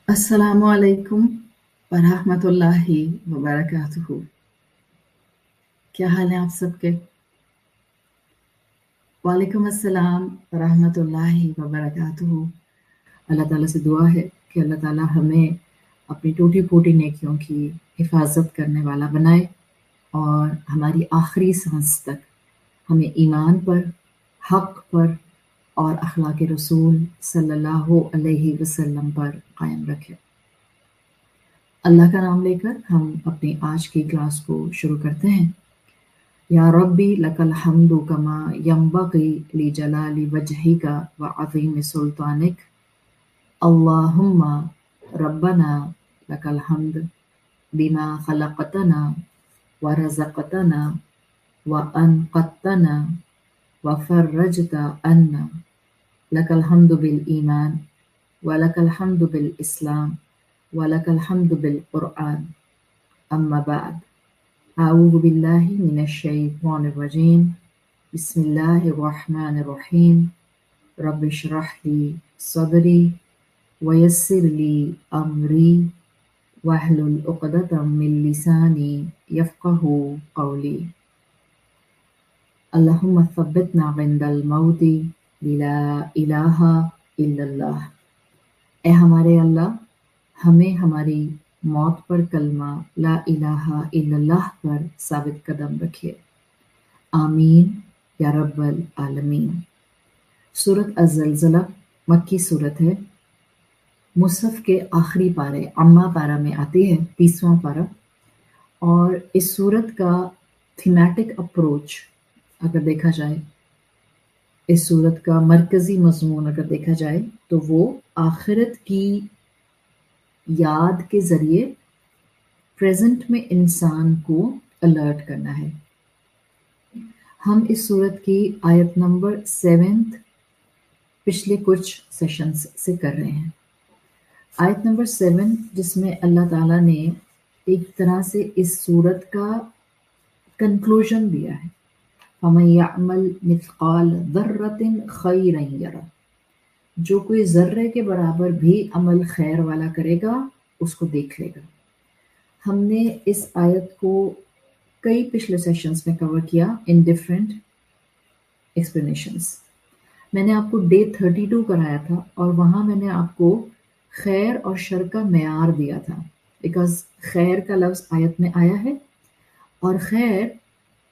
अस्सलामु अलैकुम वरहमतुल्लाहि वबरकातुहू। क्या हाल है आप सबके? वालेकुम अस्सलाम वरहमतुल्लाहि वबरकातुहू। अल्लाह ताला से दुआ है कि अल्लाह ताला हमें अपनी टूटी फूटी नेकियों की हिफाजत करने वाला बनाए और हमारी आखिरी सांस तक हमें ईमान पर, हक पर और अखलाक रसूल सल्लल्लाहु अलैहि वसल्लम पर कायम रखे। अल्लाह का नाम लेकर हम अपनी आज की क्लास को शुरू करते हैं। या रब्बी लकल हम्दु कमा यंबगी ली जलाली वजहिका व अज़ीम सुल्तानिक। अल्लाहुम्मा रब्बना लकल हम्द बिमा खलक़तना व रज़क़तना व अनक़ज़तना व फ़र्रजता अन्ना। लकल हम्दु बिल ईमान व लकल हम्दु बिल इस्लाम व लकल हम्दु बिल क़ुरआन। अम्मा बाद। अऊज़ु बिल्लाहि मिनश शैतानिर रजीम। बिस्मिल्लाहिर रहमानिर रहीम। रब्बि इश्रह ली सदरी व यस्सिर ली अमरी वहलुल उक़दतम मिन लिसानी यफ़क़हू क़ौली। अल्लाहुम्मा थब्बितना इंदल मौती बिला इलाहा इल्लल्लाह। ए हमारे अल्लाह, हमें हमारी मौत पर कलमा ला इलाहा इल्लल्लाह पर साबित कदम रखिए। आमीन या रब्बल आलमीन। सूरत अज़्ज़लज़ला मक्की सूरत है। मुसहफ़ के आखिरी पारे अम्मा पारा में आती है, 30वां पारा। और इस सूरत का थीमेटिक अप्रोच अगर देखा जाए, इस सूरत का मरकज़ी मज़मून अगर देखा जाए तो वो आखिरत की याद के ज़रिए प्रेजेंट में इंसान को अलर्ट करना है। हम इस सूरत की आयत नंबर 7 पिछले कुछ सेशंस से कर रहे हैं। आयत नंबर 7 जिसमें अल्लाह ताला ने एक तरह से इस सूरत का कंक्लूजन दिया है। फमन यअमल मिस्क़ाल ज़र्रतिन खैरन यरा। जो कोई ज़र्रे के बराबर भी अमल खैर वाला करेगा उसको देख लेगा। हमने इस आयत को कई पिछले सेशंस में कवर किया इन डिफरेंट एक्सप्लेनेशंस। मैंने आपको डे 32 कराया था और वहाँ मैंने आपको खैर और शर का मेयार दिया था, बिकॉज खैर का लफ्ज़ आयत में आया है और खैर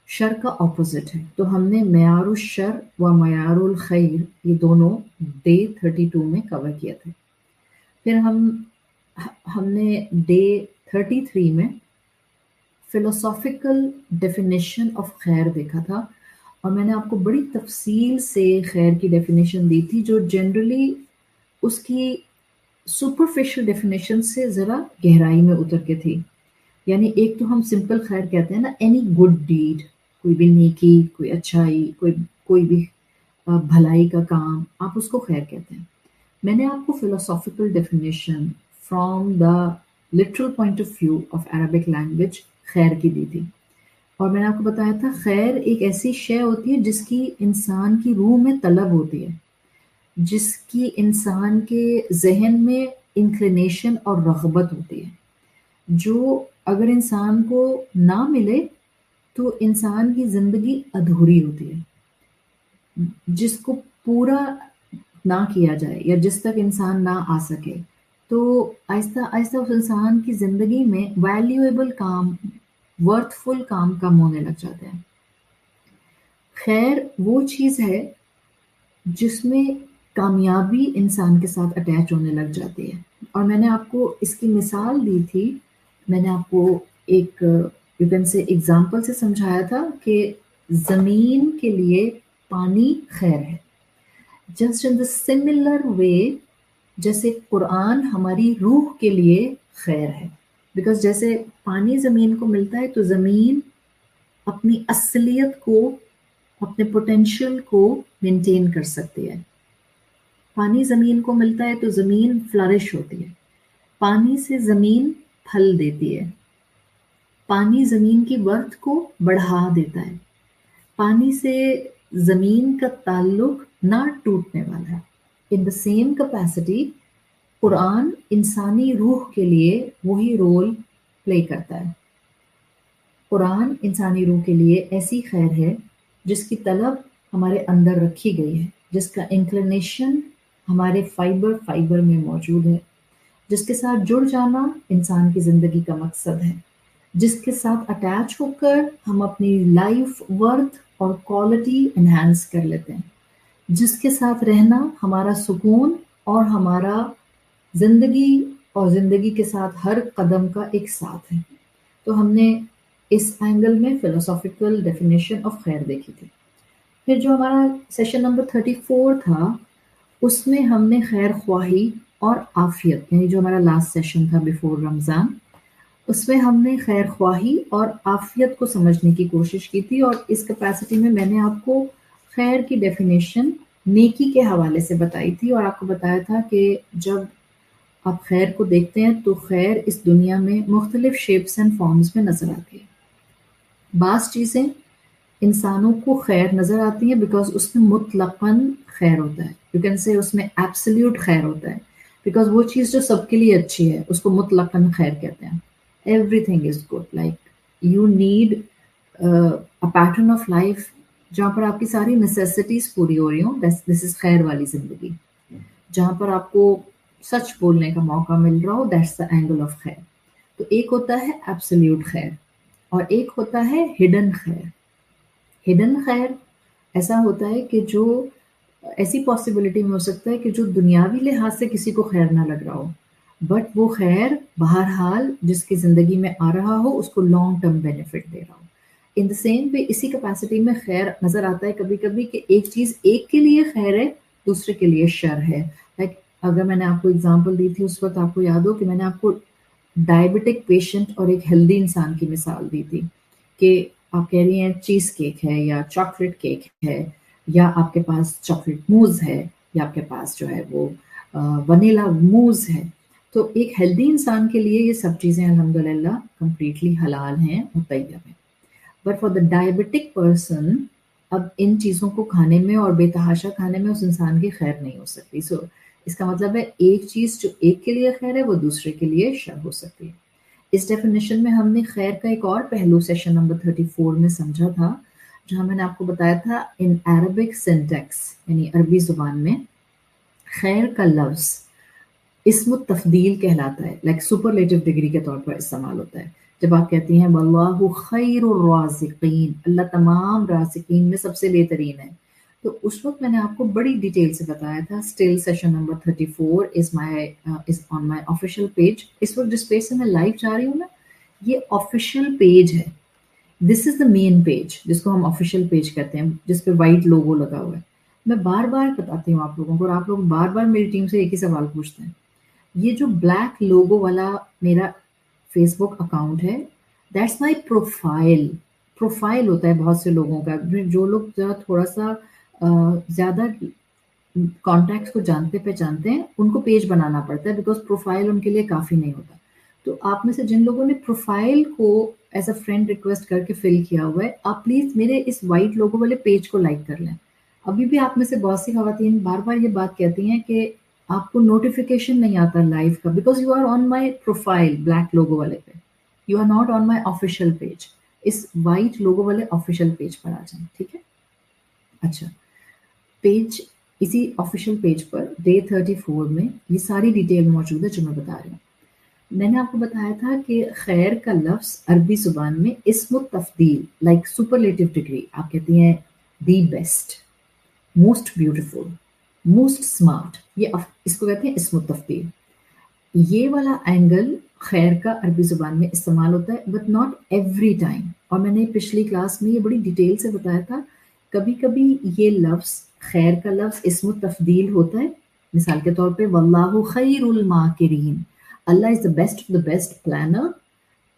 शर का ऑपोजिट है। तो हमने मेयारुल शर व मेयारुल खैर ये दोनों डे 32 में कवर किए थे। फिर हमने डे 33 में फिलोसॉफिकल डेफिनेशन ऑफ खैर देखा था और मैंने आपको बड़ी तफसील से खैर की डेफिनेशन दी थी, जो जनरली उसकी सुपरफिशियल डेफिनेशन से ज़रा गहराई में उतर के थी। यानी एक तो हम सिंपल खैर कहते हैं ना, एनी गुड डीड, कोई भी नेकी, कोई अच्छाई, कोई भी भलाई का काम, आप उसको खैर कहते हैं। मैंने आपको philosophical definition from the literal point of view of Arabic language खैर की दी थी और मैंने आपको बताया था खैर एक ऐसी शय होती है जिसकी इंसान की रूह में तलब होती है, जिसकी इंसान के जहन में इंक्लिनेशन और रग़बत होती है, जो अगर इंसान को ना मिले तो इंसान की ज़िंदगी अधूरी होती है, जिसको पूरा ना किया जाए या जिस तक इंसान ना आ सके तो आहिस्ता आहिस्ता उस इंसान की ज़िंदगी में वैल्यूएबल काम, वर्थफुल काम कम होने लग जाते हैं। खैर वो चीज़ है जिसमें कामयाबी इंसान के साथ अटैच होने लग जाती है और मैंने आपको इसकी मिसाल दी थी। मैंने आपको एक यू कैन से एग्जाम्पल से समझाया था कि ज़मीन के लिए पानी खैर है। Just in the similar way जैसे कुरान हमारी रूह के लिए खैर है, बिकॉज जैसे पानी ज़मीन को मिलता है तो ज़मीन अपनी असलियत को, अपने पोटेंशियल को मेंटेन कर सकती है। पानी ज़मीन को मिलता है तो ज़मीन फ्लरिश होती है, पानी से ज़मीन फल देती है, पानी ज़मीन की वर्थ को बढ़ा देता है, पानी से ज़मीन का ताल्लुक ना टूटने वाला है। in the same capacity قرآن انسانی روح کے لیے وہی رول پلے کرتا ہے. قرآن انسانی روح کے لیے ایسی خیر ہے جس کی طلب ہمارے اندر رکھی گئی ہے، جس کا انکلینیشن ہمارے فائبر میں موجود ہے، جس کے ساتھ جڑ جانا انسان کی زندگی کا مقصد ہے، جس کے ساتھ اٹیچ ہو کر ہم اپنی لائف ورتھ اور کوالٹی انہینس کر لیتے ہیں، جس کے ساتھ رہنا ہمارا سکون اور ہمارا زندگی اور زندگی کے ساتھ ہر قدم کا ایک ساتھ ہے. تو ہم نے اس اینگل میں فلسافیکل ڈیفینیشن آف خیر دیکھی تھی. پھر جو ہمارا سیشن نمبر 34 تھا اس میں ہم نے خیر خواہی اور عافیت، یعنی جو ہمارا لاسٹ سیشن تھا بیفور رمضان، اس میں ہم نے خیر خواہی اور عافیت کو سمجھنے کی کوشش کی تھی. اور اس کیپیسٹی میں نے آپ کو خیر کی ڈیفینیشن نیکی کے حوالے سے بتائی تھی، اور آپ کو بتایا تھا کہ جب آپ خیر کو دیکھتے ہیں تو خیر اس دنیا میں مختلف شیپس اینڈ فارمز میں نظر آتی ہے. بعض چیزیں انسانوں کو خیر نظر آتی ہیں بیکاز اس میں مطلقاً خیر ہوتا ہے، یو کین سے اس میں ایبسلیوٹ خیر ہوتا ہے، بیکاز وہ چیز جو سب کے لیے اچھی ہے اس کو مطلقاً خیر کہتے ہیں. Every thing is good, like you need a pattern of life جہاں پر آپ کی ساری نیسیسٹیز پوری ہو رہی ہوں، دس از خیر والی زندگی. جہاں پر آپ کو سچ بولنے کا موقع مل رہا ہو، دیٹس دا اینگل آف خیر. تو ایک ہوتا ہے ایبسلیوٹ خیر اور ایک ہوتا ہے ہڈن خیر. ہڈن خیر ایسا ہوتا ہے کہ جو ایسی پاسبلٹی میں ہو سکتا ہے کہ جو دنیاوی لحاظ سے کسی کو خیر نہ لگ رہا ہو، بٹ وہ خیر بہرحال جس کی زندگی میں آ رہا ہو اس کو لانگ ٹرم بینیفٹ دے رہا ہو. ان دا سیم وے اسی کیپیسٹی میں خیر نظر آتا ہے کبھی کبھی کہ ایک چیز ایک کے لیے خیر ہے، دوسرے کے لیے شر ہے. لائک اگر میں نے آپ کو اگزامپل دی تھی اس وقت آپ کو یاد ہو کہ میں نے آپ کو ڈائبٹک پیشنٹ اور ایک ہیلدی انسان کی مثال دی تھی کہ آپ کہہ رہی ہیں چیز کیک ہے یا چاکلیٹ کیک ہے یا آپ کے پاس چاکلیٹ موز ہے یا آپ کے پاس جو ہے وہ ونیلا موز ہے. تو ایک ہیلدی انسان کے لیے یہ سب چیزیں الحمدللہ کمپلیٹلی حلال ہیں اور طیب ہیں. But for the diabetic person اب ان چیزوں کو کھانے میں اور بے تحاشا کھانے میں اس انسان کی خیر نہیں ہو سکتی. سو اس کا مطلب ہے ایک چیز جو ایک کے لیے خیر ہے وہ دوسرے کے لیے شر ہو سکتی ہے. اس ڈیفینیشن میں ہم نے خیر کا ایک اور پہلو سیشن نمبر 34 میں سمجھا تھا، جہاں میں نے آپ کو بتایا تھا ان عربک سینٹیکس یعنی عربی زبان میں خیر کا لفظ اسم التفضیل کہلاتا ہے، لائک سپرلیٹو ڈگری کے طور پر استعمال ہوتا ہے. جب آپ کہتی ہیں واللہ خیر الرازقین، اللہ تمام رازقین میں سب سے بہترین ہے، تو اس وقت میں نے آپ کو بڑی ڈیٹیل سے بتایا تھا. Still session number 34 is on my official page. اس وقت جس پیج سے میں لائیو جا رہی ہوں نا، یہ آفیشیل پیج ہے. دس از دا مین پیج جس کو ہم آفیشیل پیج کہتے ہیں، جس پہ وائٹ لوگو لگا ہوا ہے. میں بار بار بتاتی ہوں آپ لوگوں کو، اور آپ لوگ بار بار میری ٹیم سے ایک ہی سوال پوچھتے ہیں. یہ جو بلیک لوگو والا میرا فیس بک اکاؤنٹ ہے، دیٹس مائی پروفائل. پروفائل ہوتا ہے بہت سے لوگوں کا، جو لوگ ذرا تھوڑا سا زیادہ کانٹیکٹس کو جانتے پہچانتے ہیں ان کو پیج بنانا پڑتا ہے، بیکاز پروفائل ان کے لیے کافی نہیں ہوتا. تو آپ میں سے جن لوگوں نے پروفائل کو ایز اے فرینڈ ریکویسٹ کر کے فل کیا ہوا ہے، آپ پلیز میرے اس وائٹ لوگو والے پیج کو لائک کر لیں. ابھی بھی آپ میں سے بہت سی خواتین بار بار یہ بات کہتی ہیں کہ آپ کو نوٹیفیکیشن نہیں آتا لائیو کا، because you are on my profile black logo والے پہ، you are not on my official page. اس وائٹ لوگو والے آفیشیل پیج پر آ جائیں، ٹھیک ہے؟ اچھا، پیج اسی آفیشیل پیج پر ڈے 34 میں یہ ساری ڈیٹیل موجود ہے جو میں بتا رہی ہوں. میں نے آپ کو بتایا تھا کہ خیر کا لفظ عربی زبان میں اسم التفضیل، لائک سپرلیٹو ڈگری، آپ کہتی ہیں the best, most beautiful, most smart, یہ اس کو کہتے ہیں اسم التفضیل. یہ والا اینگل خیر کا عربی زبان میں استعمال ہوتا ہے، بٹ ناٹ ایوری ٹائم. اور میں نے پچھلی کلاس میں یہ بڑی ڈیٹیل سے بتایا تھا، کبھی کبھی یہ لفظ خیر کا لفظ اسم التفضیل ہوتا ہے. مثال کے طور پہ واللہ خیر الماکرین، اللہ is the best of the best planner.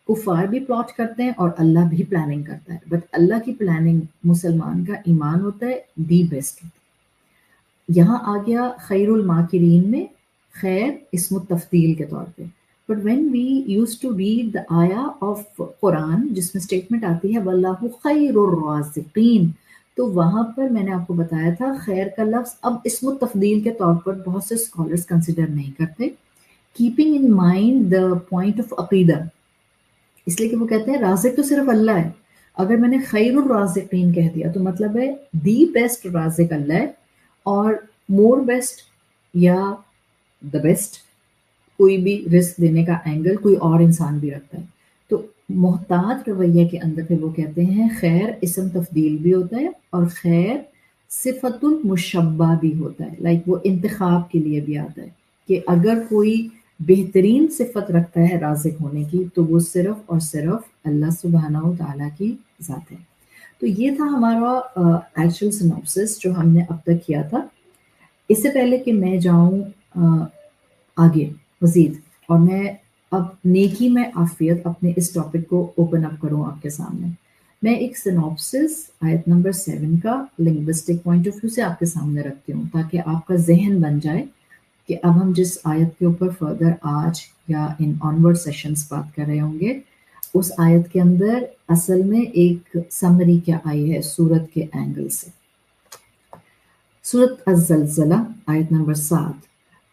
کفار بھی پلاٹ کرتے ہیں اور اللہ بھی پلاننگ کرتا ہے، بٹ اللہ کی پلاننگ مسلمان کا ایمان ہوتا ہے، دی بیسٹ ہوتا ہے. یہاں آ گیا خیر الماکرین میں خیر اسم التفضیل کے طور پہ. But when we use to read the آیا آف قرآن جس میں اسٹیٹمنٹ آتی ہے واللہ خیر الرازقین، تو وہاں پر میں نے آپ کو بتایا تھا خیر کا لفظ اب اسم التفضیل کے طور پر بہت سے اسکالرس کنسیڈر نہیں کرتے، keeping in mind the point of عقیدہ، اس لیے کہ وہ کہتے ہیں رازق تو صرف اللہ ہے. اگر میں نے خیر الرازقین کہہ دیا تو مطلب ہے دی بیسٹ رازق اللہ ہے، اور مور بیسٹ یا دا بیسٹ کوئی بھی رزق دینے کا اینگل کوئی اور انسان بھی رکھتا ہے. تو محتاط رویہ کے اندر پھر وہ کہتے ہیں خیر اسم تفضیل بھی ہوتا ہے اور خیر صفت المشبہ بھی ہوتا ہے، لائک وہ انتخاب کے لیے بھی آتا ہے کہ اگر کوئی بہترین صفت رکھتا ہے رازق ہونے کی تو وہ صرف اور صرف اللہ سبحانہ و تعالیٰ کی ذات ہے. تو یہ تھا ہمارا ایکچوئل سنوپسس جو ہم نے اب تک کیا تھا. اس سے پہلے کہ میں جاؤں آگے مزید اور میں اب نیکی میں عافیت اپنے اس ٹاپک کو اوپن اپ کروں آپ کے سامنے، میں ایک سنوپسس آیت نمبر 7 کا لنگوسٹک پوائنٹ آف ویو سے آپ کے سامنے رکھتی ہوں تاکہ آپ کا ذہن بن جائے کہ اب ہم جس آیت کے اوپر فردر آج یا ان آنورڈ سیشنز بات کر رہے ہوں گے اس آیت کے اندر اصل میں ایک سمری کیا آئی ہے سورت کے اینگل سے. سورت الزلزلہ آیت نمبر 7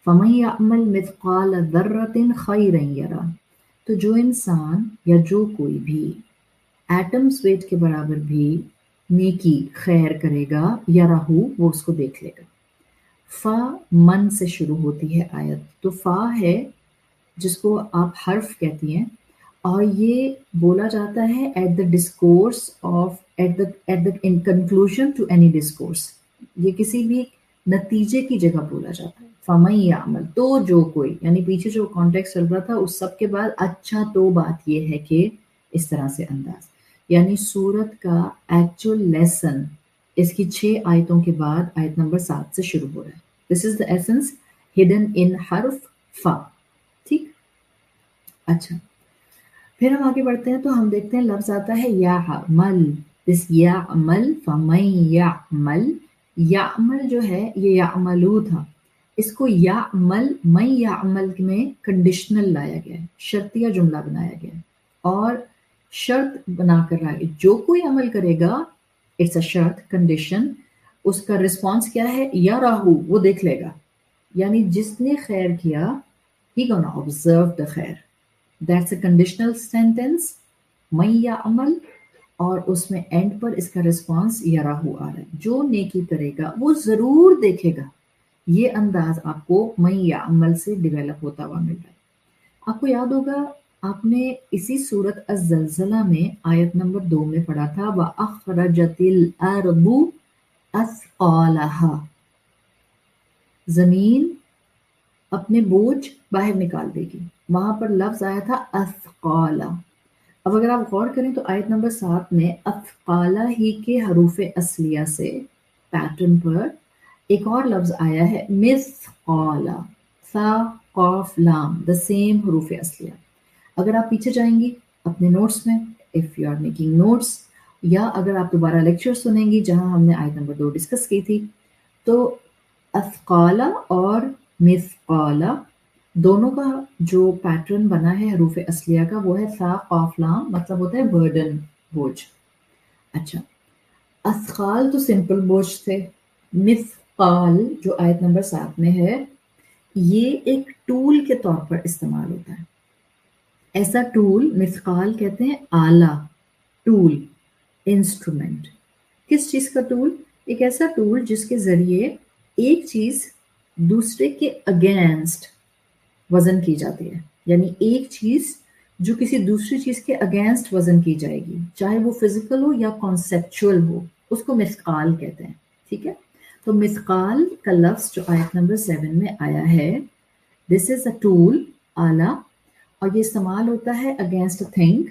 فَمَن يَعْمَلْ مِثْقَالَ ذَرَّةٍ خَيْرًا يَرَهُ، تو جو انسان یا جو کوئی بھی ایٹمز ویٹ کے برابر بھی نیکی خیر کرے گا یا رہو وہ اس کو دیکھ لے گا. فا من سے شروع ہوتی ہے آیت، تو فا ہے جس کو آپ حرف کہتی ہیں اور یہ بولا جاتا ہے at the discourse of at the in conclusion to any discourse, یہ کسی بھی نتیجے کی جگہ بولا جاتا ہے. فَمَن يَعْمَلْ، تو جو کوئی، یعنی پیچھے جو کانٹیکسٹ چل رہا تھا اس سب کے بعد اچھا تو بات یہ ہے کہ اس طرح سے انداز، یعنی سورت کا ایکچوئل لیسن اس کی 6 آیتوں کے بعد آیت نمبر 7 سے شروع ہو رہا ہے. دس از دا ایسنس ہڈن ان حرف فا. ٹھیک، اچھا پھر ہم آگے بڑھتے ہیں تو ہم دیکھتے ہیں لفظ آتا ہے یعمل. دس یعمل فمن یعمل، یعمل جو ہے یہ یعملو تھا، اس کو یعمل من یعمل میں کنڈیشنل لایا گیا ہے، شرطیہ جملہ بنایا گیا ہے اور شرط بنا کر رہا ہے جو کوئی عمل کرے گا اٹس اے شرط کنڈیشن، اس کا رسپانس کیا ہے یا راہو وہ دیکھ لے گا، یعنی جس نے خیر کیا he gonna observe the خیر. That's a conditional sentence من یعمل، اور اس میں اینڈ پر اس کا رسپانس یا راہو آ رہا ہے، جو نیکی کرے گا وہ ضرور دیکھے گا. یہ انداز آپ کو من یعمل سے ڈیولپ ہوتا ہوا مل رہا ہے. آپ کو یاد ہوگا آپ نے اسی سورت الزلزلہ میں آیت نمبر 2 میں پڑھا تھا وَأَخْرَجَتِ الْأَرْضُ أَثْقَالَهَا، زمین اپنے بوجھ باہر نکال دے گی، وہاں پر لفظ آیا تھا اثقالا. اب اگر آپ غور کریں تو آیت نمبر 7 میں اثقالا ہی کے حروف اصلیہ سے پیٹرن پر ایک اور لفظ آیا ہے مثقالا، ثا قاف لام، دا سیم حروف اصلیہ. اگر آپ پیچھے جائیں گی اپنے نوٹس میں if you are making notes, یا اگر آپ دوبارہ لیکچر سنیں گی جہاں ہم نے آیت نمبر 2 ڈسکس کی تھی، تو اثقالا اور مثقالا دونوں کا جو پیٹرن بنا ہے حروف اصلیہ کا وہ ہے ثا قاف لام، مطلب ہوتا ہے برڈن، بوجھ. اچھا اثقال تو سمپل بوجھ تھے، مثقال جو آیت نمبر 7 میں ہے یہ ایک ٹول کے طور پر استعمال ہوتا ہے. ایسا ٹول مثقال کہتے ہیں آلہ، ٹول، انسٹرومنٹ. کس چیز کا ٹول؟ ایک ایسا ٹول جس کے ذریعے ایک چیز دوسرے کے اگینسٹ وزن کی جاتی ہے، یعنی ایک چیز جو کسی دوسری چیز کے اگینسٹ وزن کی جائے گی، چاہے وہ فزیکل ہو یا کانسیپچول ہو، اس کو مثقال کہتے ہیں. ٹھیک ہے، تو مثقال کا لفظ جو آیت نمبر 7 میں آیا ہے دس از اے ٹول، آلہ، اور یہ استعمال ہوتا ہے اگینسٹ اے تھنگ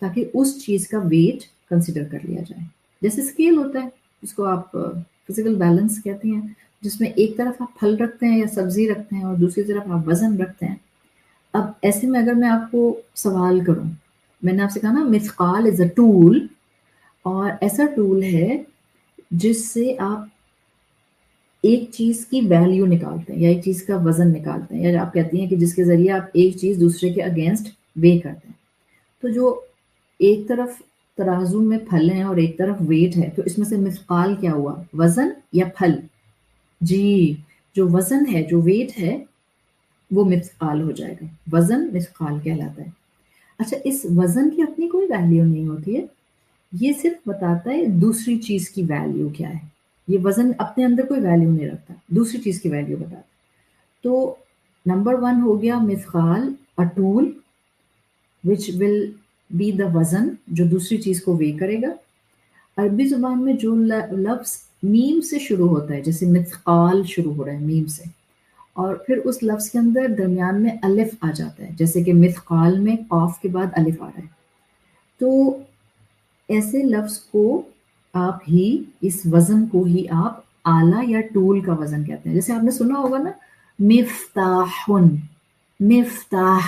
تاکہ اس چیز کا ویٹ کنسیڈر کر لیا جائے. جیسے اسکیل ہوتا ہے جس کو آپ فزیکل بیلنس کہتے ہیں، جس میں ایک طرف آپ پھل رکھتے ہیں یا سبزی رکھتے ہیں اور دوسری طرف آپ وزن رکھتے ہیں. اب ایسے میں اگر میں آپ کو سوال کروں، میں نے آپ سے کہا نا مثقال از اے ٹول، اور ایسا ٹول ہے جس سے آپ ایک چیز کی ویلیو نکالتے ہیں یا ایک چیز کا وزن نکالتے ہیں، یا آپ کہتی ہیں کہ جس کے ذریعے آپ ایک چیز دوسرے کے اگینسٹ وے کرتے ہیں. تو جو ایک طرف तराजू में फल हैं और एक तरफ वेट है, तो इसमें से मिस्काल क्या हुआ, वजन या फल? जी, जो वजन है, जो वेट है, वो मिस्काल हो जाएगा, वजन मिस्काल कहलाता है। अच्छा, इस वजन की अपनी कोई वैल्यू नहीं होती है, ये सिर्फ बताता है दूसरी चीज की वैल्यू क्या है। ये वजन अपने अंदर कोई वैल्यू नहीं रखता, दूसरी चीज की वैल्यू बताता है। तो नंबर 1 हो गया मिस्काल, a tool which will be the वजन, जो दूसरी चीज को वे करेगा। अरबी जुबान में जो लफ्ज मीम से शुरू होता है, जैसे मिस्काल शुरू हो रहा है मीम से, और फिर उस लफ्ज के अंदर दरमियान में अलिफ आ जाता है, जैसे कि मिस्काल में कॉफ के बाद अलिफ आ रहा है, तो ऐसे लफ्ज को आप ही, इस वजन को ही आप आला या टूल का वजन कहते हैं। जैसे आपने सुना होगा ना, मिफ्ताहुन, मिफ्ताह,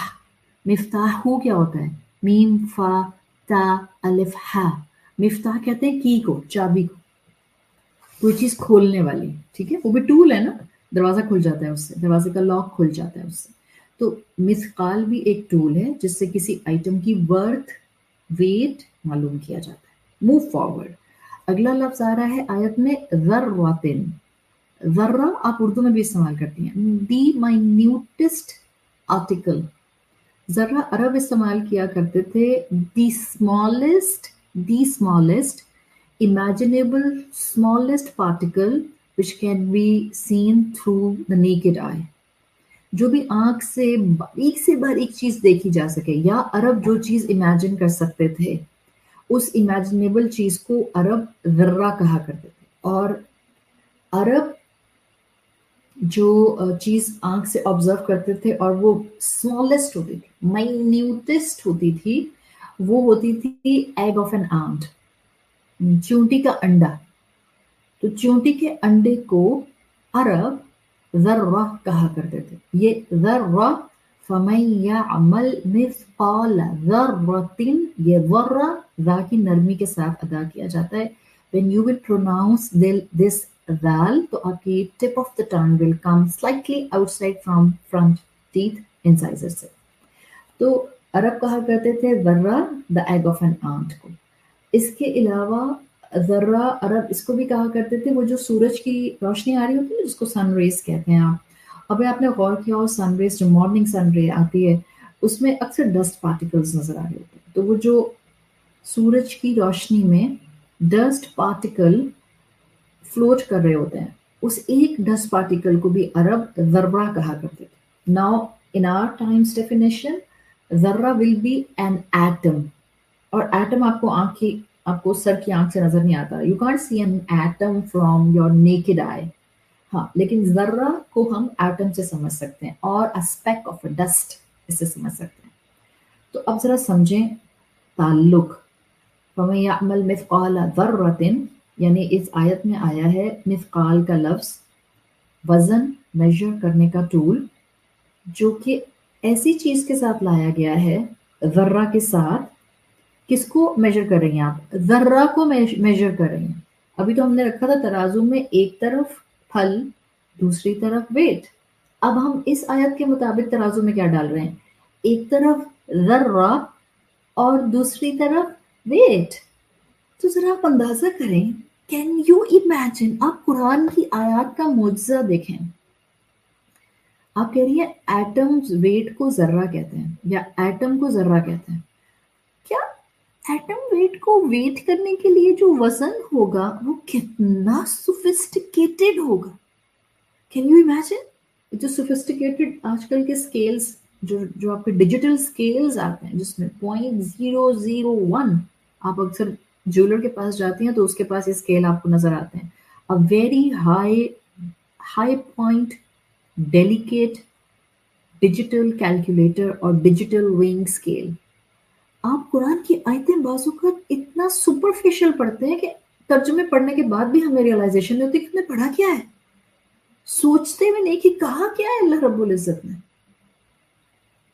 मिफ्ताहू क्या होता है, मीम फा ता अलिफ हा। मिफ्ताह कहते हैं की को, चाबी को, कोई चीज खोलने वाली, ठीक है, वो भी टूल है ना, दरवाजा खुल जाता है उससे, दरवाजे का लॉक खुल जाता है उससे। तो मिस्काल भी एक टूल है जिससे किसी आइटम की वर्थ, वेट मालूम किया जाता है। मूव फॉरवर्ड, अगला लफ्ज आ रहा है आयत में, ज़र्रतिन। ज़र्रा आप उर्दू में भी इस्तेमाल करती हैं, दी माइन्यूटेस्ट आर्टिकल। ज़र्रा अरब इस्तेमाल किया करते थे, the smallest imaginable smallest particle which can be seen through the naked eye, जो भी आंख से बारीक चीज देखी जा सके, या अरब जो चीज इमेजिन कर सकते थे, उस इमेजिनेबल चीज को अरब ज़र्रा कहा करते थे। और अरब जो चीज आंख से ऑब्जर्व करते थे और वो स्मॉलेस्ट होती थी, माइन्यूटेस्ट होती थी, वो होती थी एग ऑफ एन आंट, चूंटी का अंडा। तो चूंटी के अंडे को अरब ज़र्रा कहा करते थे। ये ज़र्रा, फमन यअमल मिस्काल ज़र्रतिन, ये ज़र्रा ज़ा की नरमी के साथ अदा किया जाता है। When you will pronounce this vowel, तो आपकी tip of the tongue will come slightly outside from front teeth incisors से। तो अरब कहा करते थे ज़र्रा the egg of an ant को। इसके अलावा ज़र्रा अरब इसको भी कहा करते थे, वो जो सूरज की रोशनी आ रही होती है जिसको सन रेज कहते हैं आप। अभी आपने गौर किया हो, सन रेज जो मॉर्निंग सन रे आती है उसमें अक्सर डस्ट पार्टिकल्स नजर आ रहे होते हैं, तो वो जो सूरज की रोशनी में डस्ट पार्टिकल फ्लोट कर रहे होते हैं, उस एक डस्ट पार्टिकल को भी अरब ज़र्रा कहा करते थे। Now in our times definition, ज़र्रा विल बी एन एटम, और एटम आपको सर की आंख से नजर नहीं आता, you can't see an atom from your naked eye. हाँ, लेकिन ज़र्रा को हम एटम से समझ सकते हैं और a speck of a dust इससे समझ सकते हैं। तो अब जरा समझें ताल्लुक, फमन यअमल मिस्काल ज़र्रतिन, यानी इस आयत में आया है मिस्काल का लफ्ज, वजन मेजर करने का टूल, जो कि ऐसी चीज के साथ लाया गया है, ज़र्रा के साथ। किसको मेजर कर रही हैं आप, ज़र्रा को मेजर कर रही हैं। अभी तो हमने रखा था तराजू में एक तरफ फल, दूसरी तरफ वेट। अब हम इस आयत के मुताबिक तराजू में क्या डाल रहे हैं, एक तरफ ज़र्रा और दूसरी तरफ वेट। तो जरा आप अंदाजा करें, कैन यू इमेजिन, आप कुरान की आयत का मुआजिज़ा देखें। आप कह रही है एटम्स वेट को ज़र्रा कहते हैं या एटम को ज़र्रा कहते हैं, क्या एटम वेट को वेट करने के लिए जो वजन होगा वो कितना सोफिस्टिकेटेड होगा। कैन यू इमेजिन, जो सोफिस्टिकेटेड आजकल के स्केल्स, जो आपके डिजिटल स्केल्स आते हैं जिसमें 0.001, आप अक्सर ज्वेलर के पास जाती हैं तो उसके पास ये स्केल आपको नजर आते हैं, a very high point delicate digital calculator और डिजिटल वेइंग स्केल। आप कुरान की आयतें बाज़ इतना सुपरफिशियल पढ़ते हैं कि तर्जुमे पढ़ने के बाद भी हमें रियलाइजेशन नहीं होती कि हमने पढ़ा क्या है, सोचते हुए नहीं कि कहा क्या है अल्लाह रब्बुल इज्जत ने।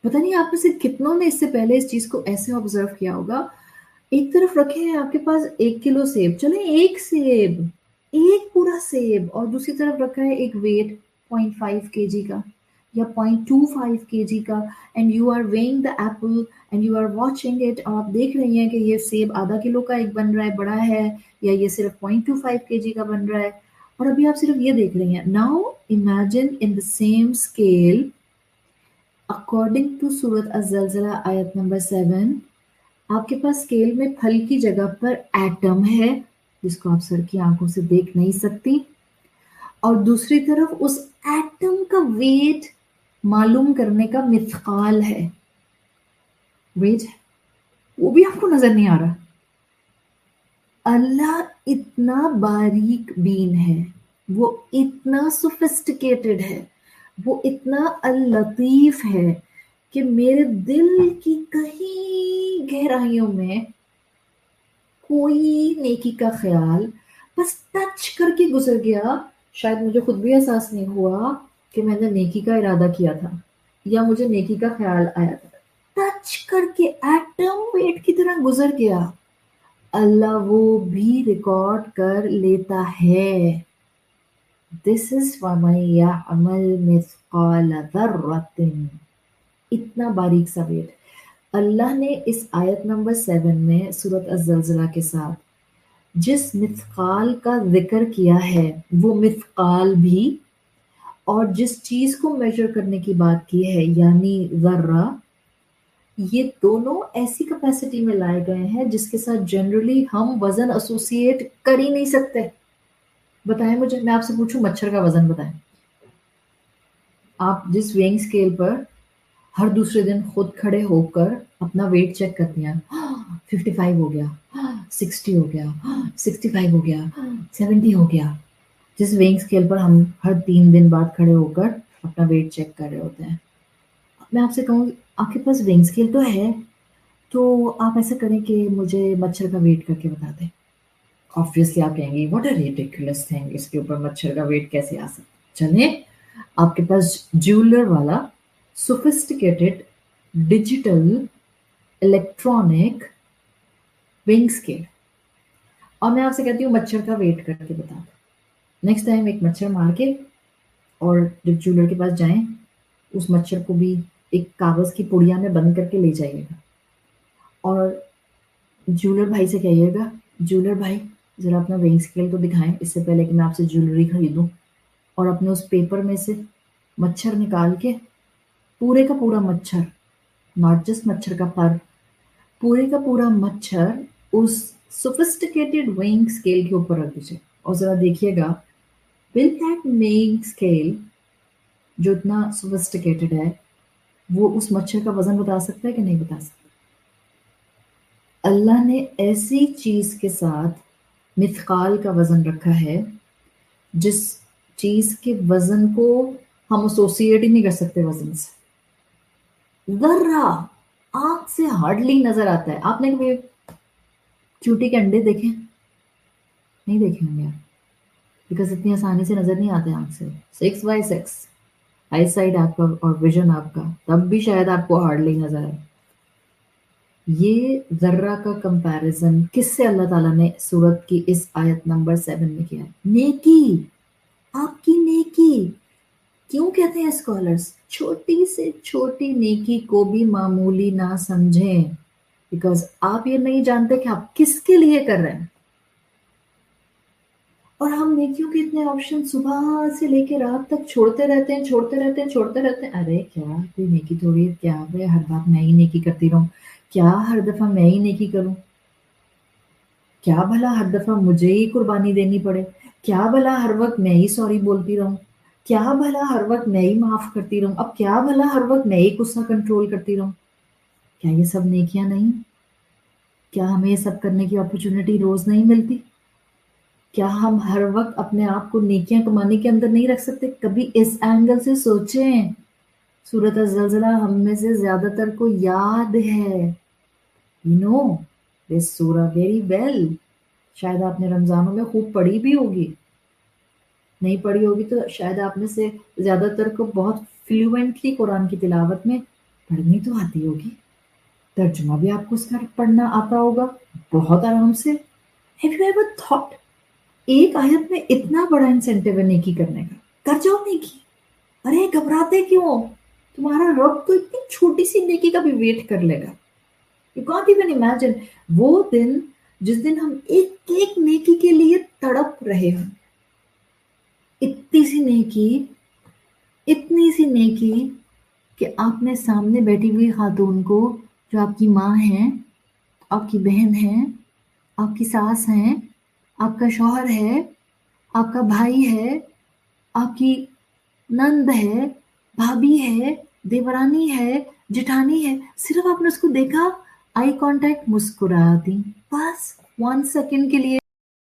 पता नहीं आप में से कितनों ने इससे पहले इस चीज को ऐसे ऑब्जर्व किया होगा, एक तरफ रखे हैं आपके पास 1 किलो सेब, चले एक सेब, एक पूरा सेब, और दूसरी तरफ रखा है एक वेट 0.5 kg का, या 0.25 kg का, and you are weighing the apple and you are watching it, और आप देख रही हैं कि ये सेब आधा किलो का एक बन रहा है, बड़ा है, या ये सिर्फ 0.25 kg का बन रहा है, और अभी आप सिर्फ ये देख रही हैं. Now imagine in the same scale, according to सूरत अज़्ज़लज़ला आयत नंबर 7, आपके पास स्केल में फल की जगह पर एटम है जिसको आप सर की आंखों से देख नहीं सकती, और दूसरी तरफ उस एटम का वेट मालूम करने का मिथकाल है, वेट है, वो भी आपको नजर नहीं आ रहा. अल्लाह इतना बारीक बीन है, वो इतना सोफिस्टिकेटेड है, वो इतना अल लतीफ है कि मेरे दिल की कहीं गहराइयों में कोई नेकी का ख्याल बस टच करके गुजर गया. शायद मुझे खुद भी एहसास नहीं हुआ कि मैंने नेकी का इरादा किया था या मुझे नेकी का ख्याल आया था. टच करके एटम वेट की तरह गुजर गया. अल्लाह वो भी रिकॉर्ड कर लेता है. दिस इज वमन यअमल मिस्काल ज़र्रतिन. इतना बारीक सा वेट. अल्लाह ने इस आयत नंबर 7 में सूरत अज़्ज़लज़ला के साथ जिस मिथकाल का जिक्र किया है, वो मिथकाल भी, और जिस चीज को मेजर करने की बात की है यानी ज़र्रा, ये दोनों ऐसी कैपेसिटी में लाए गए हैं जिसके साथ जनरली हम वजन एसोसिएट कर ही नहीं सकते. बताएं मुझे, मैं आपसे पूछूं मच्छर का वजन बताएं. आप जिस वेइंग स्केल पर हर दूसरे दिन खुद खड़े होकर अपना वेट चेक करती हैं, 55 हो गया, 60 हो गया, 65 हो गया, 70 हो गया, जिस वेइंग स्केल पर हम हर 3 दिन बाद खड़े होकर अपना वेट चेक कर रहे होते हैं. मैं आपसे कहूँ आपके पास वेइंग स्केल तो है, तो आप ऐसा करें कि मुझे मच्छर का वेट करके बता दें. ऑब्वियसली आप कहेंगे व्हाट अ रिडिकुलस थिंग, इसके ऊपर मच्छर का वेट कैसे आ सकता है. चलिए, आपके पास ज्वेलर वाला sophisticated digital electronic weighing scale, और मैं आपसे कहती हूँ मच्छर का वेट करके बता दो. नेक्स्ट टाइम एक मच्छर मार के, और जब ज्वेलर के पास जाएं, उस मच्छर को भी एक कागज की पुड़िया में बंद करके ले जाइएगा, और ज्वेलर भाई से कहिएगा, ज्वेलर भाई जरा अपना वेइंग स्केल तो दिखाएं इससे पहले कि मैं आपसे ज्वेलरी खरीदूं, और अपने उस पेपर में से मच्छर निकाल के पूरे का पूरा मच्छर, नॉट जस्ट मच्छर का पर, पूरे का पूरा मच्छर उस सोफिस्टिकेटेड वेइंग स्केल के ऊपर रख दीजिए, और जरा देखिएगा विल दैट वेइंग स्केल जो इतना सोफिस्टिकेटेड है वो उस मच्छर का वजन बता सकता है कि नहीं बता सकता. अल्लाह ने ऐसी चीज के साथ मिथकाल का वजन रखा है जिस चीज के वजन को हम एसोसिएट ही नहीं कर सकते वजन से. जर्रा आंख से हार्डली नजर आता है. आपने कभी चूटी के अंडे देखे? नहीं देखे होंगे यार, बिकॉज इतनी आसानी से नजर नहीं आते आंख से. 6x6 आई साइड आपका और विजन आपका, तब भी शायद आपको हार्डली नजर आए. ये जर्रा का कंपैरिजन किससे अल्लाह ताला ने सूरत की इस आयत नंबर 7 में किया है? नेकी, आपकी नेकी. क्यों कहते हैं स्कॉलर्स छोटी से छोटी नेकी को भी मामूली ना समझें, बिकॉज आप ये नहीं जानते कि आप किसके लिए कर रहे हैं. और हम नेकियों के इतने ऑप्शन सुबह से लेकर रात तक छोड़ते रहते हैं, छोड़ते रहते हैं, छोड़ते रहते हैं. अरे क्या कोई नेकी थोड़ी है, क्या भाई हर बात मैं ही नेकी करती रहूं, क्या हर दफा मैं ही नेकी करूं, क्या भला हर दफा मुझे ही कुर्बानी देनी पड़े, क्या भला हर वक्त मैं ही सॉरी बोलती रहूं, क्या भला हर वक्त मैं ही माफ करती रहूं, अब क्या भला हर वक्त मैं ही गुस्सा कंट्रोल करती रहूं. क्या ये सब नेकियां नहीं? क्या हमें ये सब करने की अपॉर्चुनिटी रोज नहीं मिलती? क्या हम हर वक्त अपने आप को नेकियां कमाने के अंदर नहीं रख सकते? कभी इस एंगल से सोचें. सूरत अज़्ज़लज़ला हम में से ज्यादातर को याद है, यू नो दिस सूरा वेरी वेल. शायद आपने रमजानों में खूब पढ़ी भी होगी, नहीं पढ़ी होगी तो शायद आप में से ज्यादातर को बहुत फ्लुएंटली कुरान की तिलावत में पढ़नी तो आती होगी, तर्जुमा भी आपको उसका पढ़ना आता होगा बहुत आराम से. हैव यू एवर थॉट एक आयत में इतना बड़ा इंसेंटिव है नेकी करने का, कर जाओ नेकी. अरे घबराते क्यों? तुम्हारा रब तो इतनी छोटी सी नेकी का भी वेट कर लेगा। यू कांट इवन इमेजिन वो दिन जिस दिन हम एक एक नेकी के लिए तड़प रहे हैं। इतनी सी नेकी, इतनी सी नेकी कि आपने सामने बैठी हुई खातून को, जो आपकी माँ है, आपकी बहन है, आपकी सास है, आपका शौहर है, आपका भाई है, आपकी नंद है, भाभी है, देवरानी है, जेठानी है, सिर्फ आपने उसको देखा, आई कांटेक्ट, मुस्कुरा दी, बस 1 सेकंड के लिए।